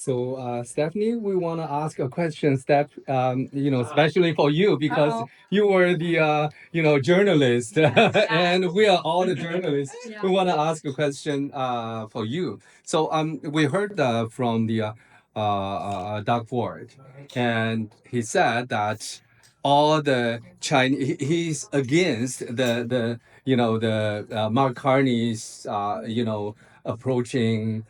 Stephanie, we want to ask a question, especially for you because you were the, journalist, and we are all the journalists. We want to ask a question for you. We heard from the Doug Ford, and he said that all the Chinese, he's against the Mark Carney's, approaching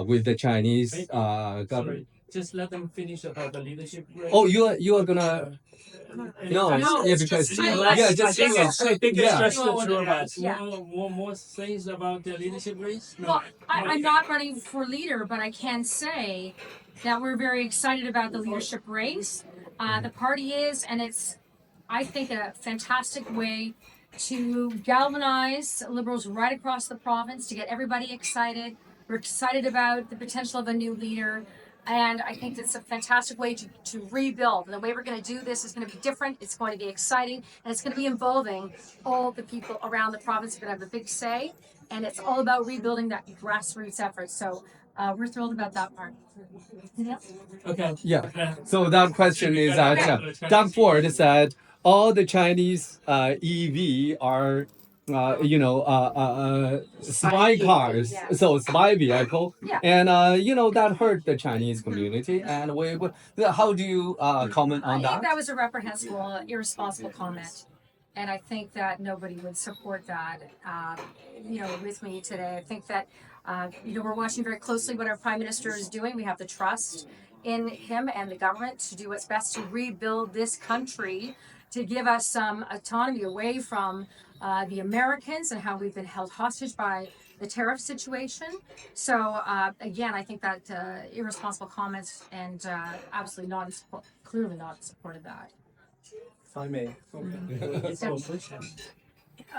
with the Chinese government. Just let them finish about the leadership race. Oh, you are gonna no, No, yeah, it's because just relax. just I think it's yeah. just the two of us. Yeah. More things about the leadership race. No. Well, I'm not running for leader, but I can say that we're very excited about the leadership race. The party is, and it's, I think, a fantastic way to galvanize liberals right across the province to get everybody excited. We're excited about the potential of a new leader. And I think it's a fantastic way to rebuild. And the way we're going to do this is going to be different. It's going to be exciting. And it's going to be involving all the people around the province are going to have a big say. And it's all about rebuilding that grassroots effort. So we're thrilled about that part. Yeah. Okay. Yeah. So that question is that Doug Ford said all the Chinese EV are spy cars, Yeah. so spy vehicle, Yeah. and that hurt the Chinese community. And how do you comment on I think that? that was a reprehensible, irresponsible comment. And I think that nobody would support that, with me today. I think that, we're watching very closely what our Prime Minister is doing. We have the trust in him and the government to do what's best to rebuild this country, to give us some autonomy away from the Americans and how we've been held hostage by the tariff situation. So again, I think that irresponsible comments and absolutely not in support, clearly not in support of that. If I may.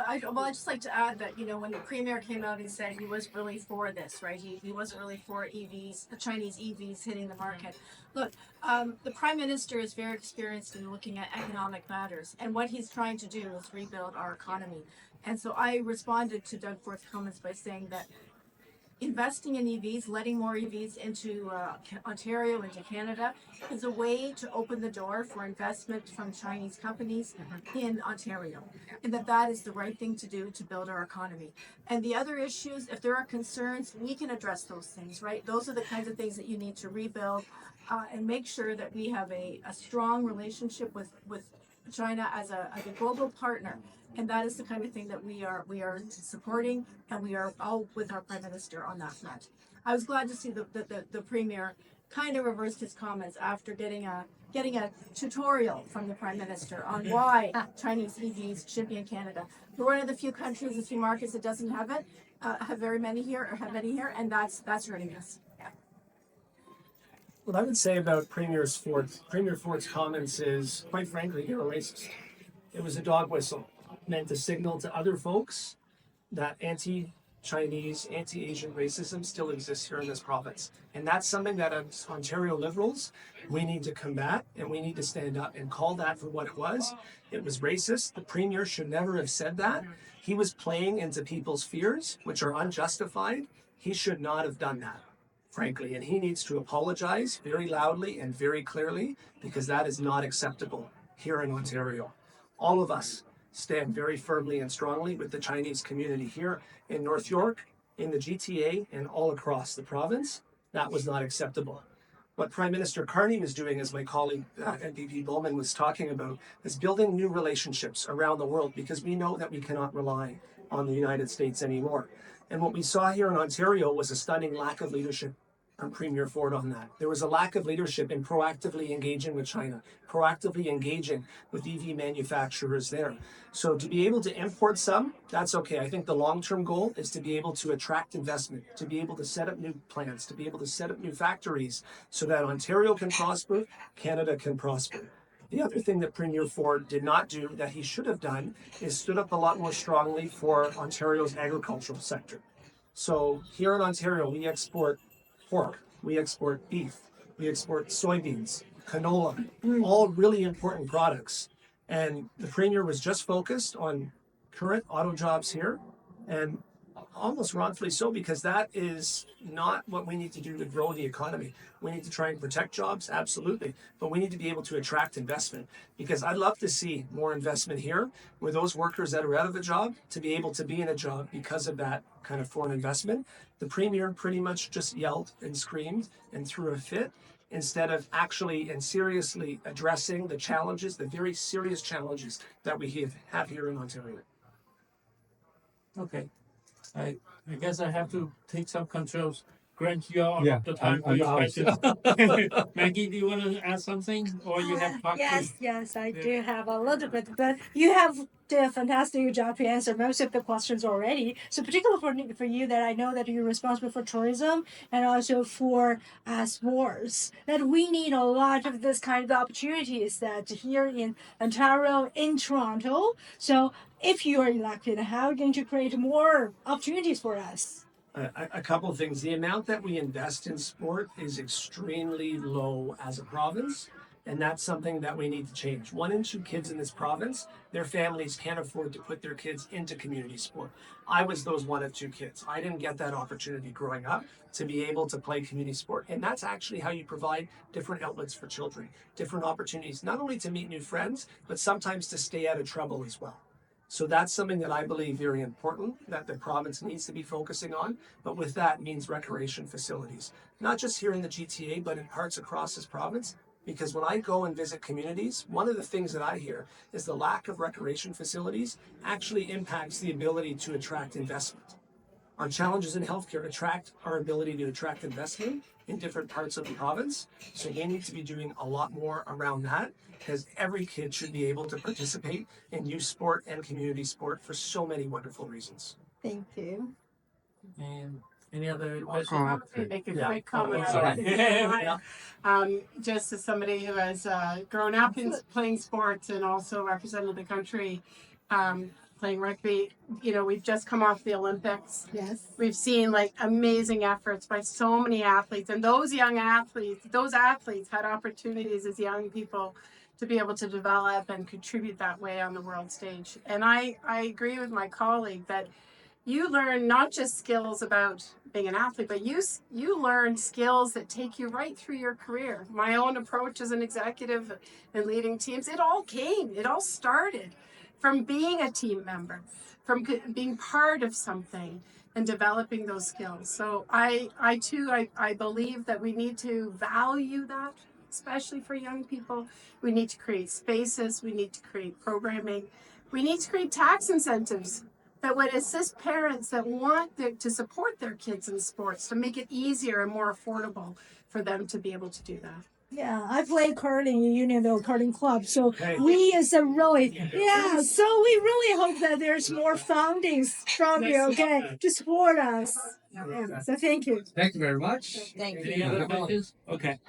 I'd just like to add that, when the premier came out and said he was really for this, right? He wasn't really for EVs, the Chinese EVs hitting the market. Look, the prime minister is very experienced in looking at economic matters, and what he's trying to do is rebuild our economy. And so I responded to Doug Ford's comments by saying that investing in EVs, letting more EVs into Ontario, into Canada, is a way to open the door for investment from Chinese companies in Ontario. And that is the right thing to do to build our economy. And the other issues, if there are concerns, we can address those things, right? Those are the kinds of things that you need to rebuild and make sure that we have a strong relationship with China as a global partner. And that is the kind of thing that we are supporting, and we are all with our prime minister on that front. I was glad to see the premier kind of reversed his comments after getting a tutorial from the prime minister on why Chinese EVs should be in Canada. We're one of the few countries, the few markets that doesn't have it, have very many here, or have many here, and that's hurting us. What I would say about Premier Ford's comments is, quite frankly, you're a racist. It was a dog whistle meant to signal to other folks that anti-Chinese, anti-Asian racism still exists here in this province. And that's something that as Ontario Liberals, we need to combat, and we need to stand up and call that for what it was. It was racist. The Premier should never have said that. He was playing into people's fears, which are unjustified. He should not have done that, frankly. And he needs to apologize very loudly and very clearly, because that is not acceptable here in Ontario. All of us stand very firmly and strongly with the Chinese community here in North York, in the GTA, and all across the province. That was not acceptable. What Prime Minister Carney was doing, as my colleague NPP Bowman was talking about, is building new relationships around the world, because we know that we cannot rely on the United States anymore. And what we saw here in Ontario was a stunning lack of leadership from Premier Ford on that. There was a lack of leadership in proactively engaging with China, proactively engaging with EV manufacturers there. So to be able to import some, that's okay. I think the long-term goal is to be able to attract investment, to be able to set up new plants, to be able to set up new factories so that Ontario can prosper, Canada can prosper. The other thing that Premier Ford did not do that he should have done is stood up a lot more strongly for Ontario's agricultural sector. So here in Ontario, we export pork, we export beef, we export soybeans, canola, all really important products. And the Premier was just focused on current auto jobs here. And almost wrongfully so, because that is not what we need to do to grow the economy. We need to try and protect jobs, absolutely, but we need to be able to attract investment, because I'd love to see more investment here where those workers that are out of a job to be able to be in a job because of that kind of foreign investment. The premier pretty much just yelled and screamed and threw a fit instead of actually and seriously addressing the challenges, the very serious challenges that we have here in Ontario. Okay. I guess I have to take some controls. Grant you all Yeah, the time for I'm your out. questions. Maggie, do you want to add something, or you have talked Yes, I do have a little bit, but you have did a fantastic job to answer most of the questions already. So particularly for you, that I know that you're responsible for tourism and also for sports. That we need a lot of this kind of opportunities that here in Ontario, in Toronto. So if you are elected, how are you going to create more opportunities for us? A couple of things. The amount that we invest in sport is extremely low as a province, and that's something that we need to change. 1 in 2 kids in this province, their families can't afford to put their kids into community sport. I was those 1 of 2 kids. I didn't get that opportunity growing up to be able to play community sport, and that's actually how you provide different outlets for children, different opportunities, not only to meet new friends, but sometimes to stay out of trouble as well. So that's something that I believe very important that the province needs to be focusing on. But with that means recreation facilities, not just here in the GTA, but in parts across this province. Because when I go and visit communities, one of the things that I hear is the lack of recreation facilities actually impacts the ability to attract investment. Our challenges in healthcare attract our ability to attract investment in different parts of the province. So we need to be doing a lot more around that, because every kid should be able to participate in youth sport and community sport for so many wonderful reasons. Thank you. And any other questions? I'll make a Yeah. quick comment. Oh, sorry. Yeah. Just as somebody who has grown up in playing sports and also represented the country playing rugby, we've just come off the Olympics. Yes. We've seen like amazing efforts by so many athletes, and those athletes had opportunities as young people to be able to develop and contribute that way on the world stage. And I agree with my colleague that you learn not just skills about being an athlete, but you learn skills that take you right through your career. My own approach as an executive and leading teams, it all started from being a team member, from being part of something and developing those skills. So I believe that we need to value that, especially for young people. We need to create spaces, we need to create programming, we need to create tax incentives that would assist parents that want to support their kids in sports, to make it easier and more affordable for them to be able to do that. Yeah, I play curling in Unionville Curling Club, so Okay. we is a really So we really hope that there's more fundings from you, okay, to support us. Yeah, so thank you. Thank you very much. Any other questions? Okay.